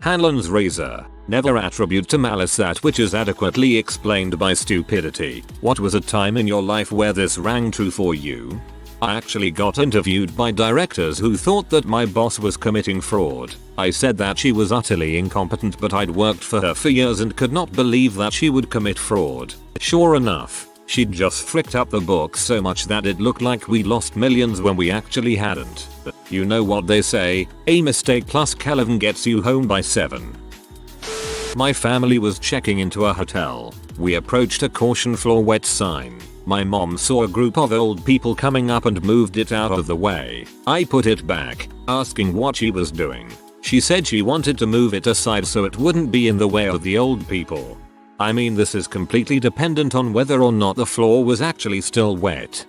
Hanlon's razor. Never attribute to malice that which is adequately explained by stupidity. What was a time in your life where this rang true for you? I actually got interviewed by directors who thought that my boss was committing fraud. I said that she was utterly incompetent, but I'd worked for her for years and could not believe that she would commit fraud. Sure enough, she'd just fricked up the books so much that it looked like we lost millions when we actually hadn't. You know what they say, a mistake plus 11 gets you home by 7. My family was checking into a hotel. We approached a caution floor wet sign. My mom saw a group of old people coming up and moved it out of the way. I put it back, asking what she was doing. She said she wanted to move it aside so it wouldn't be in the way of the old people. I mean, this is completely dependent on whether or not the floor was actually still wet.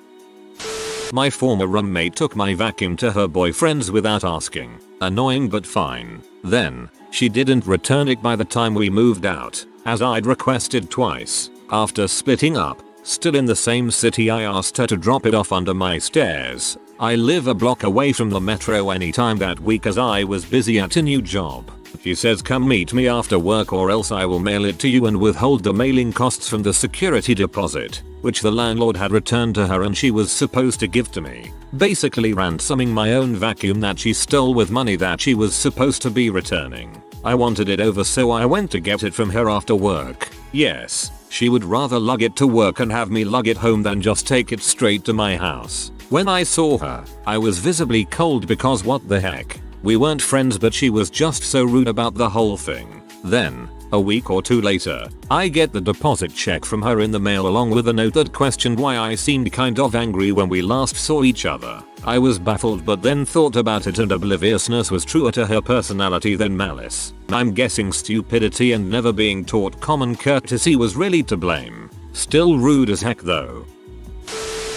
My former roommate took my vacuum to her boyfriend's without asking. Annoying but fine. Then, she didn't return it by the time we moved out, as I'd requested twice. After splitting up, still in the same city, I asked her to drop it off under my stairs. I live a block away from the metro anytime that week as I was busy at a new job. She says come meet me after work or else I will mail it to you and withhold the mailing costs from the security deposit, which the landlord had returned to her and she was supposed to give to me. Basically ransoming my own vacuum that she stole with money that she was supposed to be returning. I wanted it over, so I went to get it from her after work. Yes, she would rather lug it to work and have me lug it home than just take it straight to my house. When I saw her, I was visibly cold because what the heck. We weren't friends, but she was just so rude about the whole thing. Then, a week or two later, I get the deposit check from her in the mail along with a note that questioned why I seemed kind of angry when we last saw each other. I was baffled but then thought about it and obliviousness was truer to her personality than malice. I'm guessing stupidity and never being taught common courtesy was really to blame. Still rude as heck though.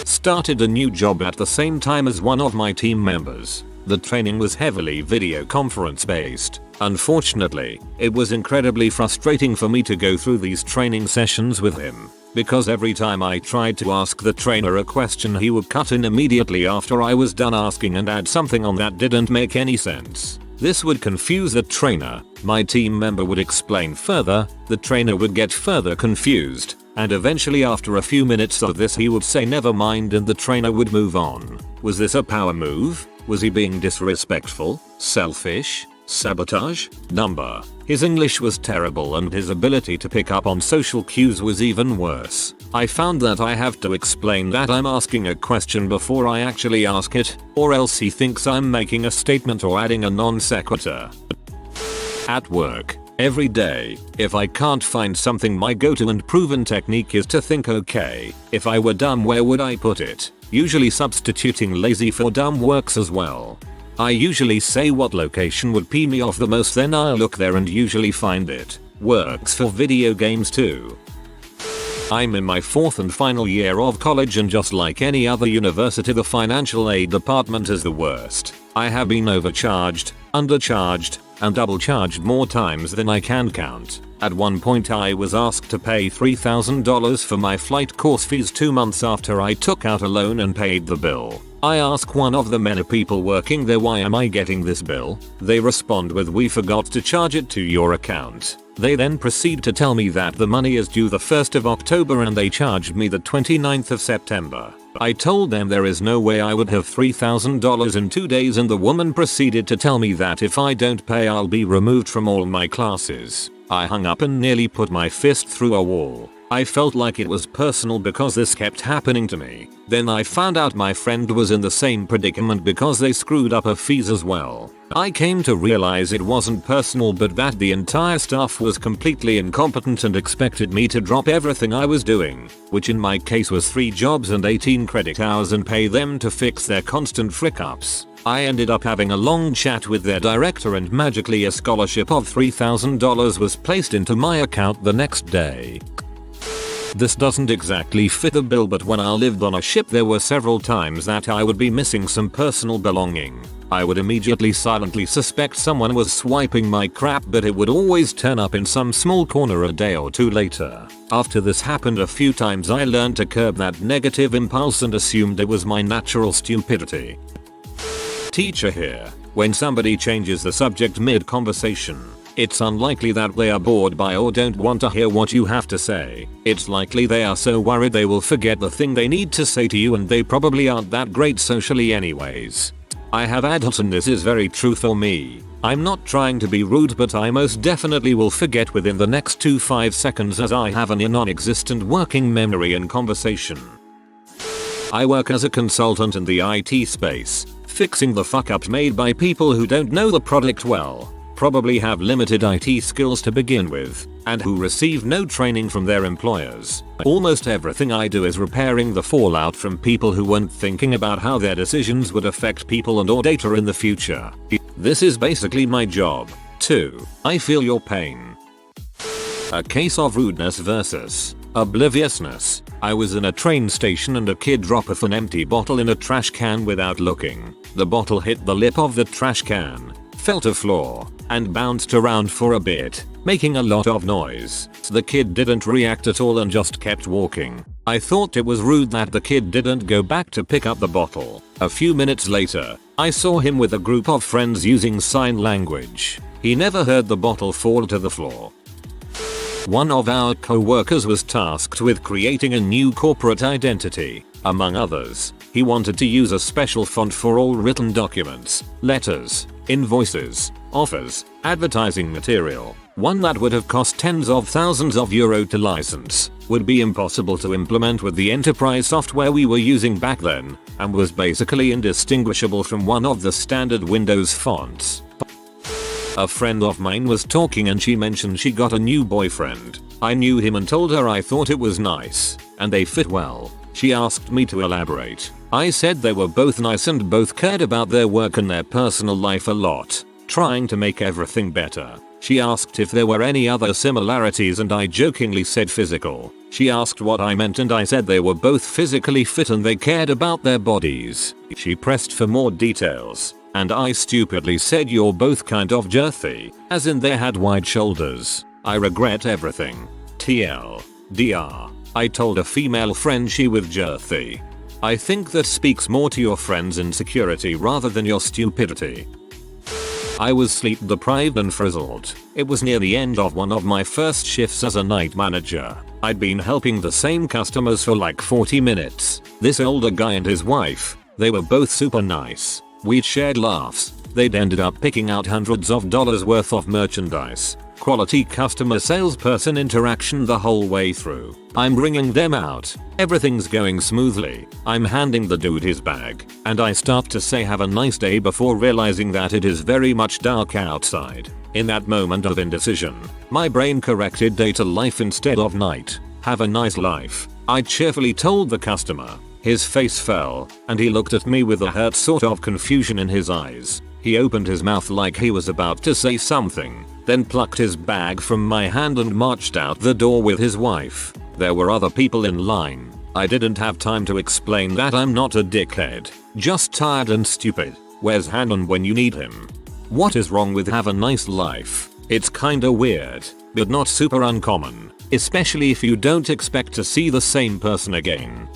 Started a new job at the same time as one of my team members. The training was heavily video conference based. Unfortunately, it was incredibly frustrating for me to go through these training sessions with him, because every time I tried to ask the trainer a question he would cut in immediately after I was done asking and add something on that didn't make any sense. This would confuse the trainer, my team member would explain further, the trainer would get further confused, and eventually after a few minutes of this he would say never mind and the trainer would move on. Was this a power move? Was he being disrespectful? Selfish? Sabotage? Number. His English was terrible and his ability to pick up on social cues was even worse. I found that I have to explain that I'm asking a question before I actually ask it, or else he thinks I'm making a statement or adding a non sequitur. At work. Every day, if I can't find something, my go-to and proven technique is to think, okay, if I were dumb, where would I put it? Usually substituting lazy for dumb works as well. I usually say what location would pee me off the most, then I'll look there and usually find it. Works for video games too. I'm in my 4th and final year of college and just like any other university, the financial aid department is the worst. I have been overcharged, undercharged, and double charged more times than I can count. At one point I was asked to pay $3,000 for my flight course fees 2 months after I took out a loan and paid the bill. I ask one of the many people working there, why am I getting this bill? They respond with, we forgot to charge it to your account. They then proceed to tell me that the money is due the 1st of October and they charged me the 29th of September. I told them there is no way I would have $3,000 in 2 days, and the woman proceeded to tell me that if I don't pay I'll be removed from all my classes. I hung up and nearly put my fist through a wall. I felt like it was personal because this kept happening to me. Then I found out my friend was in the same predicament because they screwed up her fees as well. I came to realize it wasn't personal, but that the entire staff was completely incompetent and expected me to drop everything I was doing, which in my case was 3 jobs and 18 credit hours, and pay them to fix their constant frick-ups. I ended up having a long chat with their director and magically a scholarship of $3,000 was placed into my account the next day. This doesn't exactly fit the bill, but when I lived on a ship there were several times that I would be missing some personal belonging. I would immediately silently suspect someone was swiping my crap, but it would always turn up in some small corner a day or 2 later. After this happened a few times I learned to curb that negative impulse and assumed it was my natural stupidity. Teacher here. When somebody changes the subject mid-conversation, It's unlikely that they are bored by or don't want to hear what you have to say. It's likely they are so worried they will forget the thing they need to say to you, and they probably aren't that great socially anyways. I have adults and this is very true for me. I'm not trying to be rude, but I most definitely will forget within the next 5 seconds, as I have an non-existent working memory in conversation. I work as a consultant in the IT space, fixing the fuck-ups made by people who don't know the product well, probably have limited IT skills to begin with, and who receive no training from their employers. Almost everything I do is repairing the fallout from people who weren't thinking about how their decisions would affect people and or data in the future. This is basically my job. 2. I feel your pain. A case of rudeness versus obliviousness. I was in a train station and a kid dropped an empty bottle in a trash can without looking. The bottle hit the lip of the trash can, fell to floor, and bounced around for a bit, making a lot of noise. The kid didn't react at all and just kept walking. I thought it was rude that the kid didn't go back to pick up the bottle. A few minutes later, I saw him with a group of friends using sign language. He never heard the bottle fall to the floor. One of our co-workers was tasked with creating a new corporate identity. Among others, he wanted to use a special font for all written documents, letters, invoices, offers, advertising material. One that would have cost tens of thousands of euro to license, would be impossible to implement with the enterprise software we were using back then, and was basically indistinguishable from one of the standard Windows fonts. A friend of mine was talking and she mentioned she got a new boyfriend. I knew him and told her I thought it was nice, and they fit well. She asked me to elaborate. I said they were both nice and both cared about their work and their personal life a lot, trying to make everything better. She asked if there were any other similarities and I jokingly said physical. She asked what I meant and I said they were both physically fit and they cared about their bodies. She pressed for more details, and I stupidly said you're both kind of girthy, as in they had wide shoulders. I regret everything. TLDR. I told a female friend she was girthy. I think that speaks more to your friend's insecurity rather than your stupidity. I was sleep deprived and frizzled. It was near the end of one of my first shifts as a night manager. I'd been helping the same customers for like 40 minutes. This older guy and his wife, they were both super nice. We'd shared laughs. They'd ended up picking out hundreds of dollars worth of merchandise. Quality customer salesperson interaction the whole way through. I'm bringing them out. Everything's going smoothly. I'm handing the dude his bag, and I start to say have a nice day before realizing that it is very much dark outside. In that moment of indecision, my brain corrected day to life instead of night. Have a nice life, I cheerfully told the customer. His face fell, and he looked at me with a hurt sort of confusion in his eyes. He opened his mouth like he was about to say something, then plucked his bag from my hand and marched out the door with his wife. There were other people in line. I didn't have time to explain that I'm not a dickhead, just tired and stupid. Where's Hanlon when you need him? What is wrong with have a nice life? It's kinda weird, but not super uncommon, especially if you don't expect to see the same person again.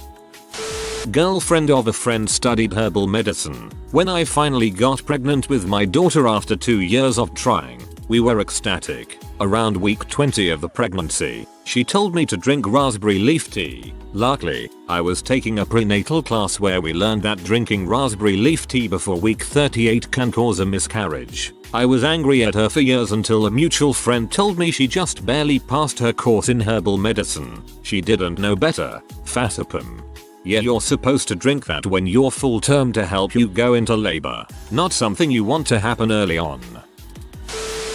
Girlfriend of a friend studied herbal medicine. When I finally got pregnant with my daughter after 2 years of trying, we were ecstatic. Around week 20 of the pregnancy, she told me to drink raspberry leaf tea. Luckily, I was taking a prenatal class where we learned that drinking raspberry leaf tea before week 38 can cause a miscarriage. I was angry at her for years until a mutual friend told me she just barely passed her course in herbal medicine. She didn't know better. Fatapum. Yeah, you're supposed to drink that when you're full term to help you go into labor, not something you want to happen early on.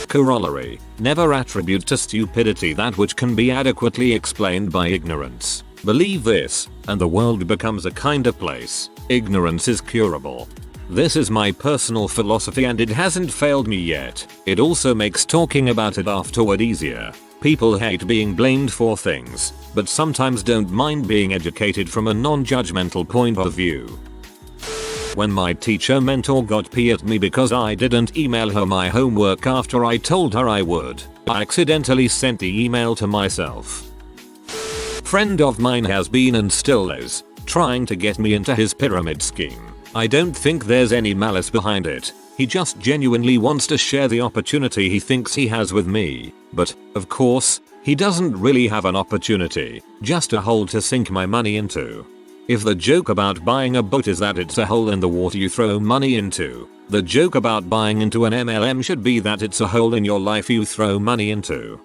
Corollary. Never attribute to stupidity that which can be adequately explained by ignorance. Believe this, and the world becomes a kinder place. Ignorance is curable. This is my personal philosophy and it hasn't failed me yet. It also makes talking about it afterward easier. People hate being blamed for things, but sometimes don't mind being educated from a non-judgmental point of view. When my teacher mentor got pissed at me because I didn't email her my homework after I told her I would, I accidentally sent the email to myself. Friend of mine has been and still is trying to get me into his pyramid scheme. I don't think there's any malice behind it. He just genuinely wants to share the opportunity he thinks he has with me. But, of course, he doesn't really have an opportunity, just a hole to sink my money into. If the joke about buying a boat is that it's a hole in the water you throw money into, the joke about buying into an MLM should be that it's a hole in your life you throw money into.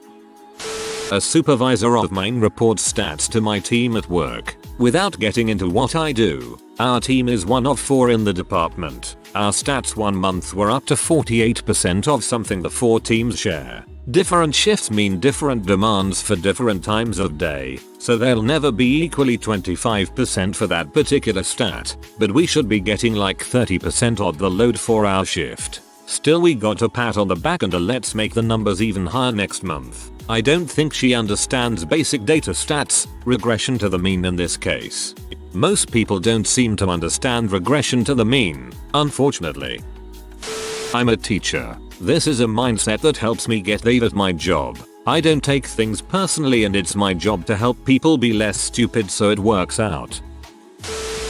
A supervisor of mine reports stats to my team at work. Without getting into what I do, our team is one of 4 in the department. Our stats one month were up to 48% of something the 4 teams share. Different shifts mean different demands for different times of day, so they'll never be equally 25% for that particular stat, but we should be getting like 30% of the load for our shift. Still, we got a pat on the back and a let's make the numbers even higher next month. I don't think she understands basic data stats, regression to the mean in this case. Most people don't seem to understand regression to the mean, unfortunately. I'm a teacher. This is a mindset that helps me get paid at my job. I don't take things personally and it's my job to help people be less stupid, so it works out.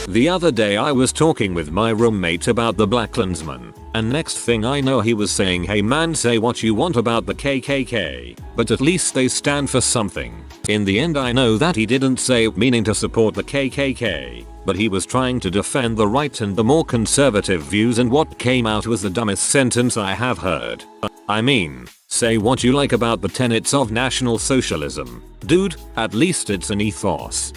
The other day I was talking with my roommate about the Black Klansman, and next thing I know he was saying, hey man, say what you want about the KKK, but at least they stand for something. In the end I know that he didn't say it meaning to support the KKK, but he was trying to defend the right and the more conservative views, and what came out was the dumbest sentence I have heard. I mean, say what you like about the tenets of National Socialism. Dude, at least it's an ethos.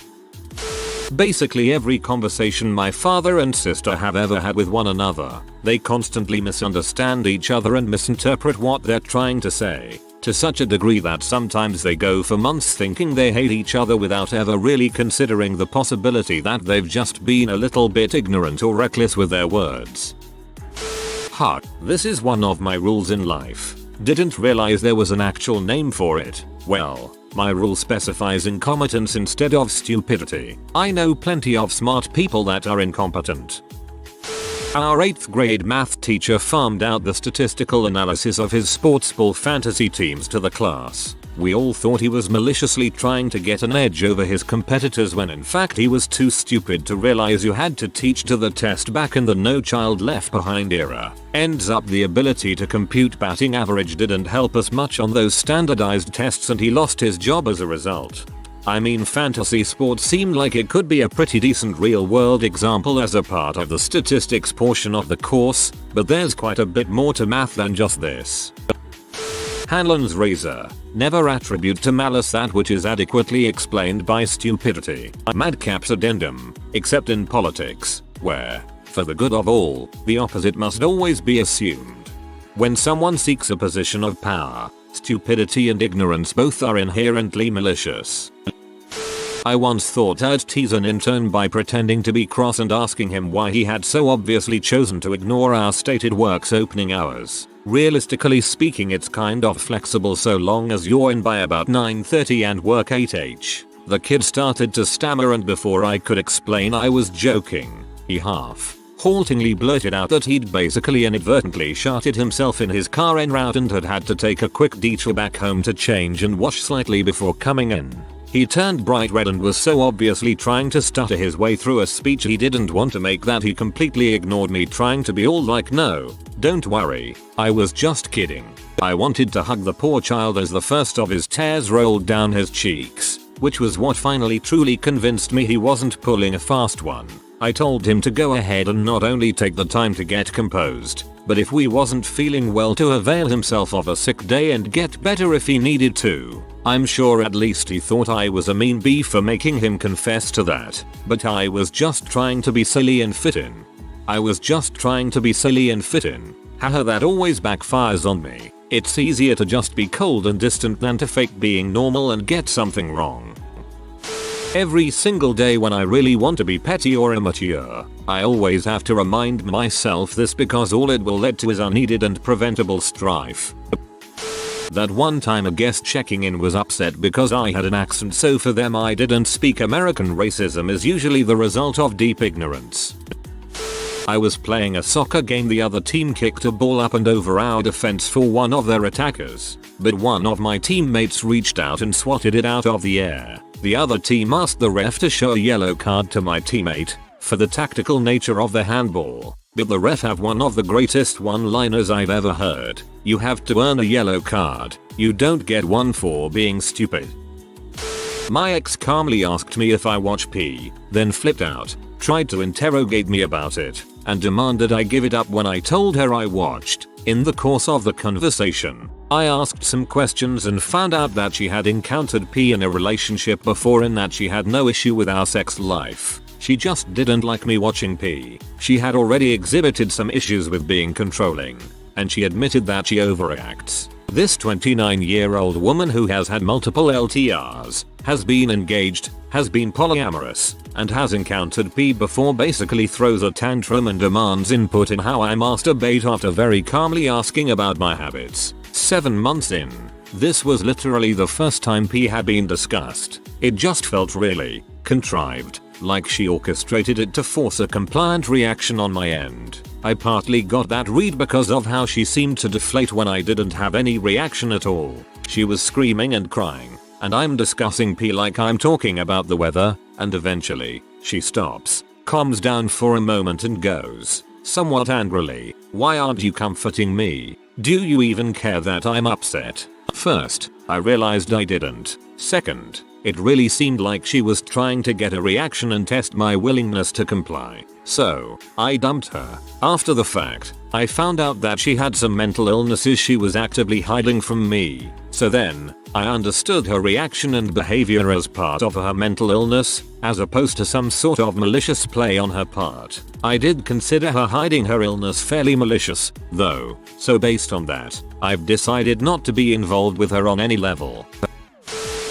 Basically every conversation my father and sister have ever had with one another, they constantly misunderstand each other and misinterpret what they're trying to say, to such a degree that sometimes they go for months thinking they hate each other without ever really considering the possibility that they've just been a little bit ignorant or reckless with their words. Ha, this is one of my rules in life. Didn't realize there was an actual name for it. Well, my rule specifies incompetence instead of stupidity. I know plenty of smart people that are incompetent. Our 8th grade math teacher farmed out the statistical analysis of his sports ball fantasy teams to the class. We all thought he was maliciously trying to get an edge over his competitors, when in fact he was too stupid to realize you had to teach to the test back in the No Child Left Behind era. Ends up the ability to compute batting average didn't help us much on those standardized tests and he lost his job as a result. I mean, fantasy sports seemed like it could be a pretty decent real world example as a part of the statistics portion of the course, but there's quite a bit more to math than just this. Hanlon's razor. Never attribute to malice that which is adequately explained by stupidity. Madcap's addendum, except in politics, where, for the good of all, the opposite must always be assumed. When someone seeks a position of power, stupidity and ignorance both are inherently malicious. I once thought I'd tease an intern by pretending to be cross and asking him why he had so obviously chosen to ignore our stated work's opening hours. Realistically speaking, it's kind of flexible so long as you're in by about 9:30 and work 8h. The kid started to stammer, and before I could explain I was joking, he haltingly blurted out that he'd basically inadvertently sharted himself in his car en route and had to take a quick detour back home to change and wash slightly before coming in. He turned bright red and was so obviously trying to stutter his way through a speech he didn't want to make that he completely ignored me trying to be all like, no, don't worry, I was just kidding. I wanted to hug the poor child as the first of his tears rolled down his cheeks, which was what finally truly convinced me he wasn't pulling a fast one. I told him to go ahead and not only take the time to get composed, but if we wasn't feeling well to avail himself of a sick day and get better if he needed to. I'm sure at least he thought I was a mean bee for making him confess to that, but I was just trying to be silly and fit in. Haha, that always backfires on me. It's easier to just be cold and distant than to fake being normal and get something wrong. Every single day when I really want to be petty or immature, I always have to remind myself this because all it will lead to is unneeded and preventable strife. That one time a guest checking in was upset because I had an accent, so for them I didn't speak American. Racism is usually the result of deep ignorance. I was playing a soccer game. The other team kicked a ball up and over our defense for one of their attackers, but one of my teammates reached out and swatted it out of the air. The other team asked the ref to show a yellow card to my teammate for the tactical nature of the handball. But the ref have one of the greatest one-liners I've ever heard. You have to earn a yellow card. You don't get one for being stupid. My ex calmly asked me if I watch P, then flipped out, tried to interrogate me about it, and demanded I give it up when I told her I watched. In the course of the conversation, I asked some questions and found out that she had encountered P in a relationship before and that she had no issue with our sex life. She just didn't like me watching P. She had already exhibited some issues with being controlling, and she admitted that she overreacts. This 29-year-old woman who has had multiple LTRs, has been engaged, has been polyamorous, and has encountered P before basically throws a tantrum and demands input in how I masturbate after very calmly asking about my habits. 7 months in, this was literally the first time P had been discussed. It just felt really contrived, like she orchestrated it to force a compliant reaction on my end. I partly got that read because of how she seemed to deflate when I didn't have any reaction at all. She was screaming and crying, and I'm discussing P like I'm talking about the weather, and eventually, she stops, calms down for a moment and goes, somewhat angrily, "Why aren't you comforting me? Do you even care that I'm upset?" First, I realized I didn't. Second, it really seemed like she was trying to get a reaction and test my willingness to comply. So, I dumped her. After the fact, I found out that she had some mental illnesses she was actively hiding from me. So then, I understood her reaction and behavior as part of her mental illness, as opposed to some sort of malicious play on her part. I did consider her hiding her illness fairly malicious, though, so based on that, I've decided not to be involved with her on any level.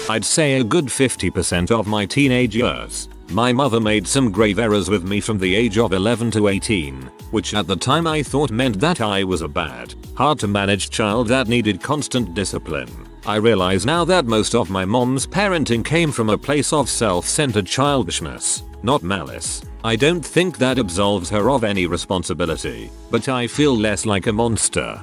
I'd say a good 50% of my teenage years, my mother made some grave errors with me from the age of 11 to 18, which at the time I thought meant that I was a bad, hard to manage child that needed constant discipline. I realize now that most of my mom's parenting came from a place of self-centered childishness, not malice. I don't think that absolves her of any responsibility, but I feel less like a monster.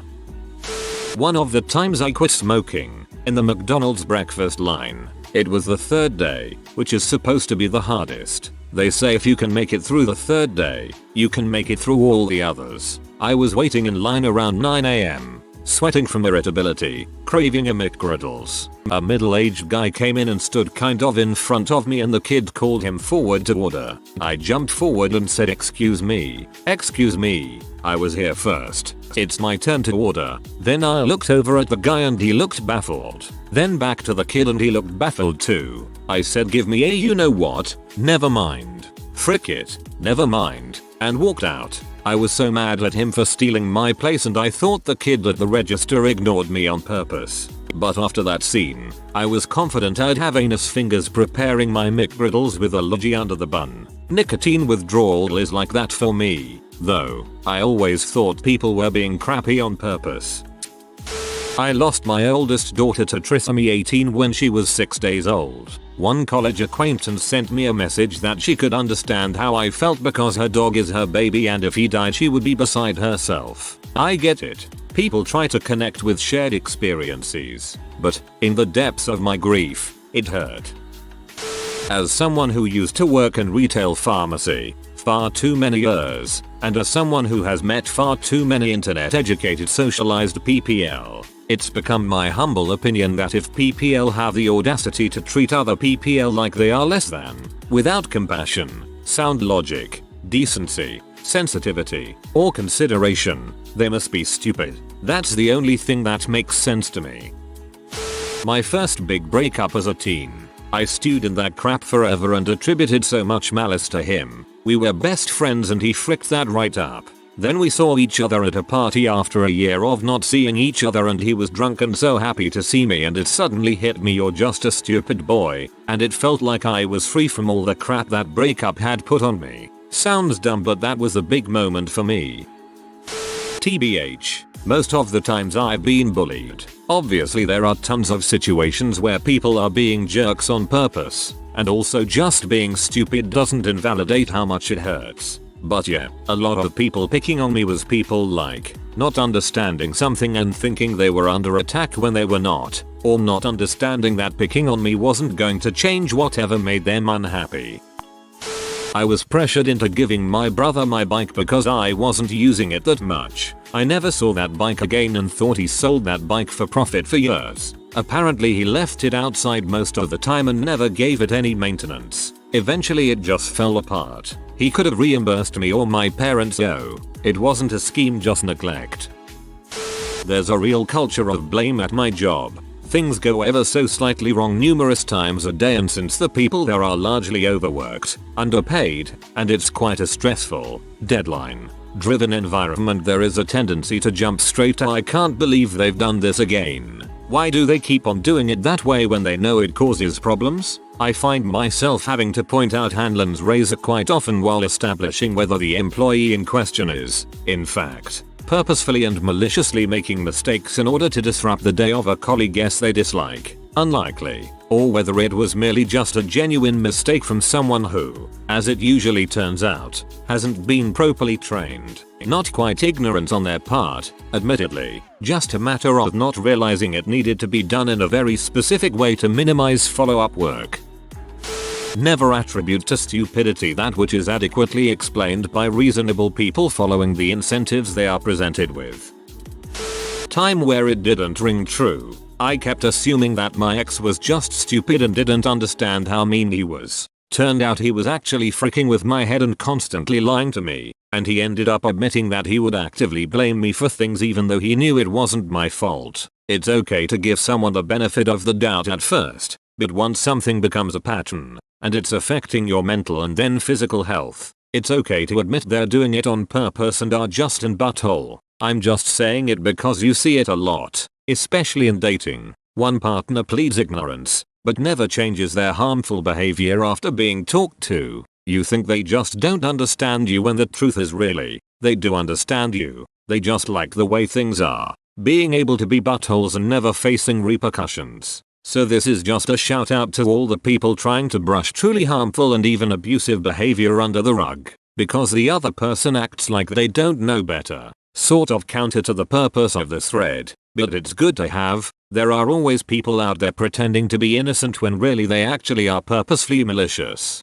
One of the times I quit smoking, in the McDonald's breakfast line. It was the third day, which is supposed to be the hardest. They say if you can make it through the third day, you can make it through all the others. I was waiting in line around 9 AM, sweating from irritability, craving a McGriddles. A middle-aged guy came in and stood kind of in front of me and the kid called him forward to order. I jumped forward and said, "Excuse me. Excuse me. I was here first. It's my turn to order." Then I looked over at the guy and he looked baffled. Then back to the kid and he looked baffled too. I said, "Give me a you know what, never mind. Frick it, never mind," and walked out. I was so mad at him for stealing my place and I thought the kid at the register ignored me on purpose. But after that scene, I was confident I'd have anus fingers preparing my McGriddles with a lodgy under the bun. Nicotine withdrawal is like that for me, though. I always thought people were being crappy on purpose. I lost my oldest daughter to trisomy 18 when she was 6 days old. One college acquaintance sent me a message that she could understand how I felt because her dog is her baby and if he died she would be beside herself. I get it. People try to connect with shared experiences, but in the depths of my grief, it hurt. As someone who used to work in retail pharmacy far too many years, and as someone who has met far too many internet-educated socialized PPL, it's become my humble opinion that if PPL have the audacity to treat other PPL like they are less than, without compassion, sound logic, decency, sensitivity, or consideration, they must be stupid. That's the only thing that makes sense to me. My first big breakup as a teen. I stewed in that crap forever and attributed so much malice to him. We were best friends and he fricked that right up. Then we saw each other at a party after a year of not seeing each other and he was drunk and so happy to see me and it suddenly hit me, "You're just a stupid boy," and it felt like I was free from all the crap that breakup had put on me. Sounds dumb but that was a big moment for me. TBH, most of the times I've been bullied. Obviously there are tons of situations where people are being jerks on purpose, and also just being stupid doesn't invalidate how much it hurts. But yeah, a lot of people picking on me was people like not understanding something and thinking they were under attack when they were not, or not understanding that picking on me wasn't going to change whatever made them unhappy. I was pressured into giving my brother my bike because I wasn't using it that much. I never saw that bike again and thought he sold that bike for profit for years. Apparently he left it outside most of the time and never gave it any maintenance. Eventually it just fell apart. He could have reimbursed me or my parents. It wasn't a scheme, just neglect. There's a real culture of blame at my job. Things go ever so slightly wrong numerous times a day, and since the people there are largely overworked, underpaid, and it's quite a stressful, deadline-driven environment, there is a tendency to jump straight to "I can't believe they've done this again. Why do they keep on doing it that way when they know it causes problems?" I find myself having to point out Hanlon's razor quite often while establishing whether the employee in question is, in fact, purposefully and maliciously making mistakes in order to disrupt the day of a colleague they dislike, unlikely, or whether it was merely just a genuine mistake from someone who, as it usually turns out, hasn't been properly trained. Not quite ignorance on their part, admittedly, just a matter of not realizing it needed to be done in a very specific way to minimize follow-up work. Never attribute to stupidity that which is adequately explained by reasonable people following the incentives they are presented with. Time where it didn't ring true. I kept assuming that my ex was just stupid and didn't understand how mean he was. Turned out he was actually freaking with my head and constantly lying to me, and he ended up admitting that he would actively blame me for things even though he knew it wasn't my fault. It's okay to give someone the benefit of the doubt at first, but once something becomes a pattern, and it's affecting your mental and then physical health, it's okay to admit they're doing it on purpose and are just an butthole. I'm just saying it because you see it a lot, especially in dating. One partner pleads ignorance, but never changes their harmful behavior after being talked to. You think they just don't understand you when the truth is really, they do understand you. They just like the way things are, being able to be buttholes and never facing repercussions. So this is just a shout out to all the people trying to brush truly harmful and even abusive behavior under the rug, because the other person acts like they don't know better. Sort of counter to the purpose of the thread, but it's good to have. There are always people out there pretending to be innocent when really they actually are purposefully malicious.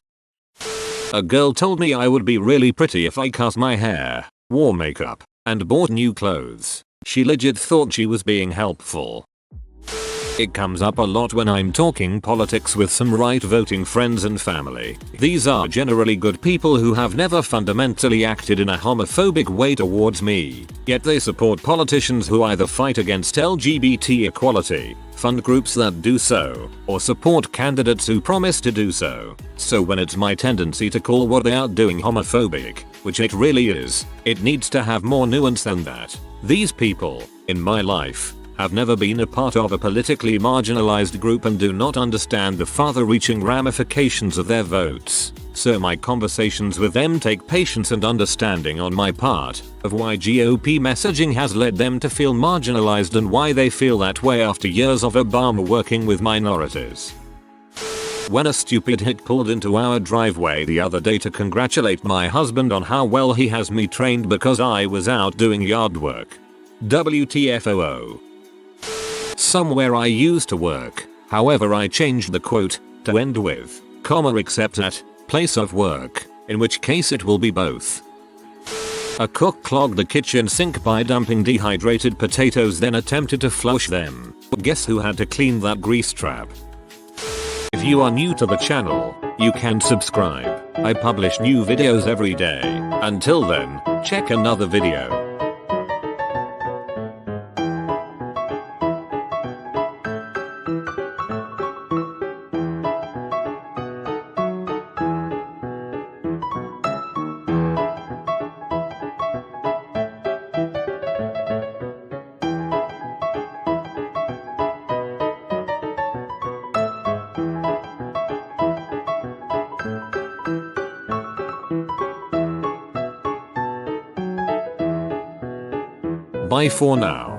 A girl told me I would be really pretty if I cut my hair, wore makeup, and bought new clothes. She legit thought she was being helpful. It comes up a lot when I'm talking politics with some right-voting friends and family. These are generally good people who have never fundamentally acted in a homophobic way towards me, yet they support politicians who either fight against LGBT equality, fund groups that do so, or support candidates who promise to do so. So when it's my tendency to call what they are doing homophobic, which it really is, it needs to have more nuance than that. These people, in my life, have never been a part of a politically marginalized group and do not understand the far-reaching ramifications of their votes. So my conversations with them take patience and understanding on my part of why GOP messaging has led them to feel marginalized and why they feel that way after years of Obama working with minorities. When a stupid hick pulled into our driveway the other day to congratulate my husband on how well he has me trained because I was out doing yard work. WTFOO. Somewhere I used to work, however I changed the quote to end with, comma except at place of work, in which case it will be both. A cook clogged the kitchen sink by dumping dehydrated potatoes, then attempted to flush them. Guess who had to clean that grease trap? If you are new to the channel, you can subscribe. I publish new videos every day. Until then, check another video. Bye for now.